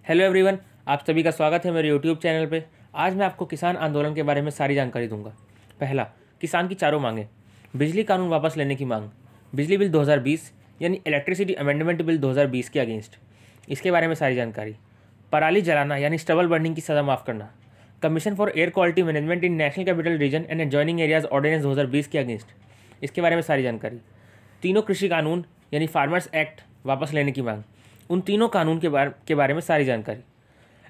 Hello everyone, आप सभी का स्वागत है मेरे यूट्यूब चैनल पे। आज मैं आपको किसान आंदोलन के बारे में सारी जानकारी दूंगा। पहला, किसान की चारों मांगें। बिजली कानून वापस लेने की मांग। बिजली बिल 2020 यानी इलेक्ट्रिसिटी अमेंडमेंट बिल 2020 के अगेंस्ट, इसके बारे में सारी जानकारी। पराली जलाना यानी स्टबल बर्निंग की सज़ा माफ़ करना। Commission for air quality management in national capital region and adjoining areas ordinance 2020 के अगेंस्ट, इसके बारे में सारी जानकारी। तीनों कृषि कानून यानी फार्मर्स एक्ट वापस लेने की मांग। उन तीनों कानून के बारे में सारी जानकारी।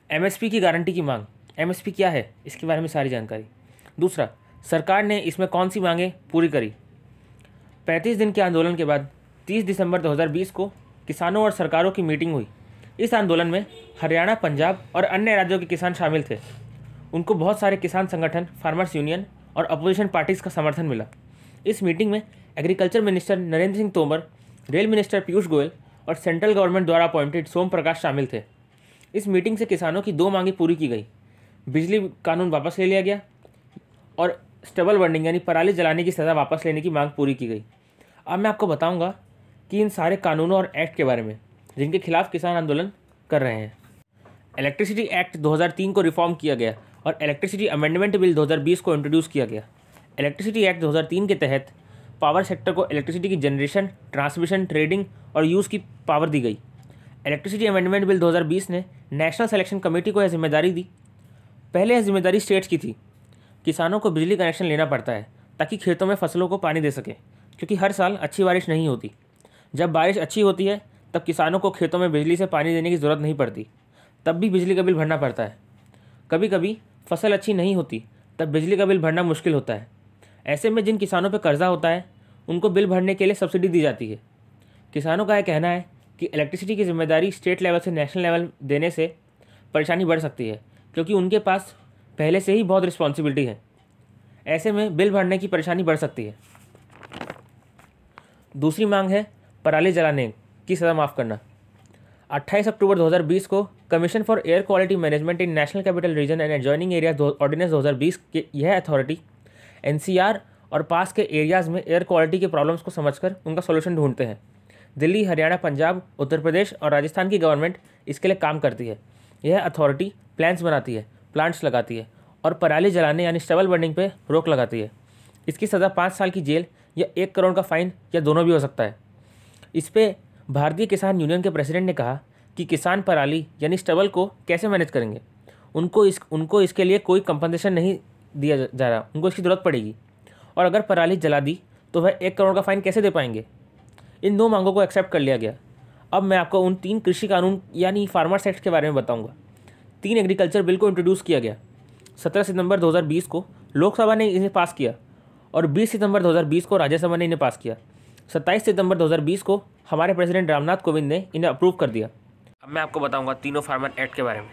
एमएसपी की गारंटी की मांग। एमएसपी क्या है, इसके बारे में सारी जानकारी। दूसरा, सरकार ने इसमें कौन सी मांगें पूरी करी। 35 दिन के आंदोलन के बाद 30 दिसंबर 2020 को किसानों और सरकारों की मीटिंग हुई। इस आंदोलन में हरियाणा, पंजाब और अन्य राज्यों के किसान शामिल थे। उनको बहुत सारे किसान संगठन, फार्मर्स यूनियन और अपोजिशन पार्टीज़ का समर्थन मिला। इस मीटिंग में agriculture minister Narendra Singh Tomar, rail minister Piyush Goyal और सेंट्रल गवर्नमेंट द्वारा अपॉइंटेड सोम प्रकाश शामिल थे। इस मीटिंग से किसानों की दो मांगें पूरी की गई। बिजली कानून वापस ले लिया गया और स्टबल बर्निंग यानी पराली जलाने की सज़ा वापस लेने की मांग पूरी की गई। अब मैं आपको बताऊंगा कि इन सारे कानूनों और एक्ट के बारे में जिनके खिलाफ किसान आंदोलन कर रहे हैं। इलेक्ट्रिसिटी एक्ट 2003 को रिफॉर्म किया गया और इलेक्ट्रिसिटी अमेंडमेंट बिल 2020 को इंट्रोड्यूस किया गया। इलेक्ट्रिसिटी एक्ट 2003 के तहत पावर सेक्टर को इलेक्ट्रिसिटी की जनरेशन, ट्रांसमिशन, ट्रेडिंग और यूज़ की पावर दी गई। इलेक्ट्रिसिटी अमेंडमेंट बिल 2020 ने नेशनल सिलेक्शन कमेटी को यह जिम्मेदारी दी। पहले यह जिम्मेदारी स्टेट्स की थी। किसानों को बिजली कनेक्शन लेना पड़ता है ताकि खेतों में फसलों को पानी दे सके, क्योंकि हर साल अच्छी बारिश नहीं होती। जब बारिश अच्छी होती है तब किसानों को खेतों में बिजली से पानी देने की ज़रूरत नहीं पड़ती, तब भी बिजली का बिल भरना पड़ता है। कभी कभी फसल अच्छी नहीं होती तब बिजली का बिल भरना मुश्किल होता है। ऐसे में जिन किसानों पर कर्जा होता है उनको बिल भरने के लिए सब्सिडी दी जाती है। किसानों का यह कहना है कि इलेक्ट्रिसिटी की जिम्मेदारी स्टेट लेवल से नेशनल लेवल देने से परेशानी बढ़ सकती है, क्योंकि उनके पास पहले से ही बहुत रिस्पॉन्सिबिलिटी है। ऐसे में बिल भरने की परेशानी बढ़ सकती है। दूसरी मांग है पराली जलाने की सज़ा माफ़ करना। 28 अक्टूबर 2020 को commission for air quality management in national capital region and adjoining areas ordinance 2020 के यह अथॉरिटी एनसीआर और पास के एरियाज़ में एयर क्वालिटी के प्रॉब्लम्स को समझकर उनका सॉल्यूशन ढूंढते हैं। दिल्ली, हरियाणा, पंजाब, उत्तर प्रदेश और राजस्थान की गवर्नमेंट इसके लिए काम करती है। यह अथॉरिटी प्लान्स बनाती है, प्लांट्स लगाती है और पराली जलाने यानी स्टबल बर्निंग पे रोक लगाती है। इसकी सज़ा 5 साल की जेल या 1 करोड़ का फाइन या दोनों भी हो सकता है। इस पे भारतीय किसान यूनियन के प्रेसिडेंट ने कहा कि किसान पराली यानी स्टबल को कैसे मैनेज करेंगे। उनको इसके लिए कोई कंपनसेशन नहीं दिया जा रहा, उनको इसकी ज़रूरत पड़ेगी। और अगर पराली जला दी तो वह 1 करोड़ का फाइन कैसे दे पाएंगे। इन दो मांगों को एक्सेप्ट कर लिया गया। अब मैं आपको उन 3 कृषि कानून यानी फार्मर्स एक्ट के बारे में बताऊंगा। 3 एग्रीकल्चर बिल को इंट्रोड्यूस किया गया। 17 सितंबर 2020 को लोकसभा ने इन्हें पास किया और 20 सितंबर 2020 को राज्यसभा ने इन्हें पास किया। 27 सितंबर 2020 को हमारे प्रेसिडेंट रामनाथ कोविंद ने इन्हें अप्रूव कर दिया। अब मैं आपको बताऊंगा तीनों फार्मर एक्ट के बारे में।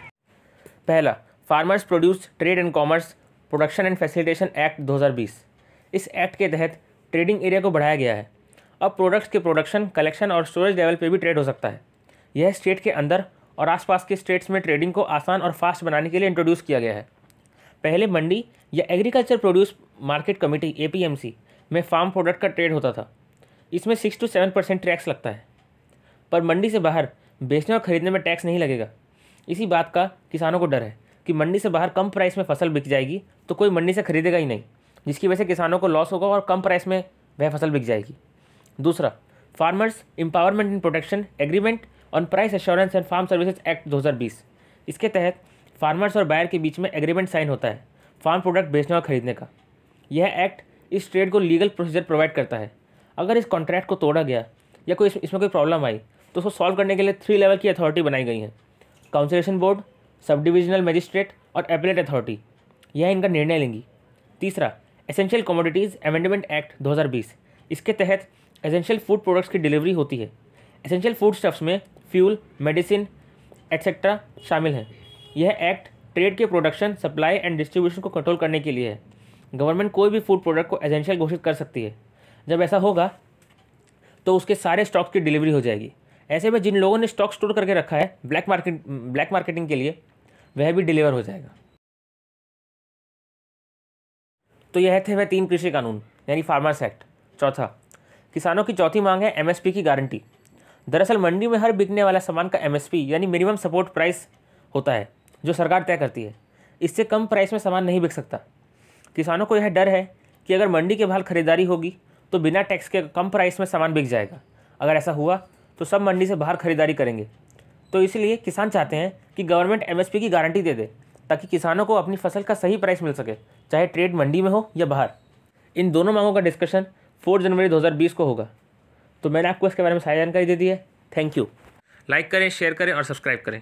पहला, farmers produce trade and commerce production and facilitation act 2020। इस एक्ट के तहत ट्रेडिंग एरिया को बढ़ाया गया है। अब प्रोडक्ट्स के प्रोडक्शन, कलेक्शन और स्टोरेज लेवल पे भी ट्रेड हो सकता है। यह स्टेट के अंदर और आसपास के स्टेट्स में ट्रेडिंग को आसान और फास्ट बनाने के लिए इंट्रोड्यूस किया गया है। पहले मंडी या agriculture produce market committee APMC में फार्म प्रोडक्ट का ट्रेड होता था। इसमें 6 to 7% टैक्स लगता है, पर मंडी से बाहर बेचने और खरीदने में टैक्स नहीं लगेगा। इसी बात का किसानों को डर है कि मंडी से बाहर कम प्राइस में फसल बिक जाएगी तो कोई मंडी से खरीदेगा ही नहीं, जिसकी वजह से किसानों को लॉस होगा और कम प्राइस में वह फसल बिक जाएगी। दूसरा, farmers empowerment and protection agreement on price assurance and farm services act 2020। इसके तहत फार्मर्स और बायर के बीच में एग्रीमेंट साइन होता है फार्म प्रोडक्ट बेचने और खरीदने का। यह एक्ट इस ट्रेड को लीगल प्रोसीजर प्रोवाइड करता है। अगर इस कॉन्ट्रैक्ट को तोड़ा गया या इसमें कोई प्रॉब्लम आई तो उसको सॉल्व करने के लिए 3 लेवल की अथॉरिटी बनाई गई हैं: conciliation board, sub divisional magistrate और एपेलेट अथॉरिटी। यह इनका निर्णय लेंगी। तीसरा, एसेंशियल कमोडिटीज़ अमेंडमेंट एक्ट 2020। इसके तहत एसेंशियल फूड प्रोडक्ट्स की डिलीवरी होती है। एसेंशियल फूड स्टफ्स में फ्यूल, मेडिसिन एट्सेट्रा शामिल हैं। यह एक्ट ट्रेड के प्रोडक्शन, सप्लाई एंड डिस्ट्रीब्यूशन को कंट्रोल करने के लिए है। गवर्नमेंट कोई भी फूड प्रोडक्ट को एसेंशियल घोषित कर सकती है। जब ऐसा होगा तो उसके सारे स्टॉक की डिलीवरी हो जाएगी। ऐसे में जिन लोगों ने स्टॉक स्टोर करके रखा है ब्लैक मार्केटिंग के लिए, वह भी डिलीवर हो जाएगा। तो यह थे वह 3 कृषि कानून यानी फार्मर्स एक्ट। चौथा, किसानों की चौथी मांग है MSP की गारंटी। दरअसल मंडी में हर बिकने वाला सामान का MSP यानी मिनिमम सपोर्ट प्राइस होता है जो सरकार तय करती है। इससे कम प्राइस में सामान नहीं बिक सकता। किसानों को यह डर है कि अगर मंडी के बाहर खरीदारी होगी तो बिना टैक्स के कम प्राइस में सामान बिक जाएगा। अगर ऐसा हुआ तो सब मंडी से बाहर खरीदारी करेंगे। तो इसलिए किसान चाहते हैं कि गवर्नमेंट एमएसपी की गारंटी दे दे ताकि किसानों को अपनी फसल का सही प्राइस मिल सके, चाहे ट्रेड मंडी में हो या बाहर। इन दोनों मांगों का डिस्कशन 4 जनवरी 2020 को होगा। तो मैंने आपको इसके बारे में सारी जानकारी दे दी है। Thank you. लाइक करें, शेयर करें और सब्सक्राइब करें।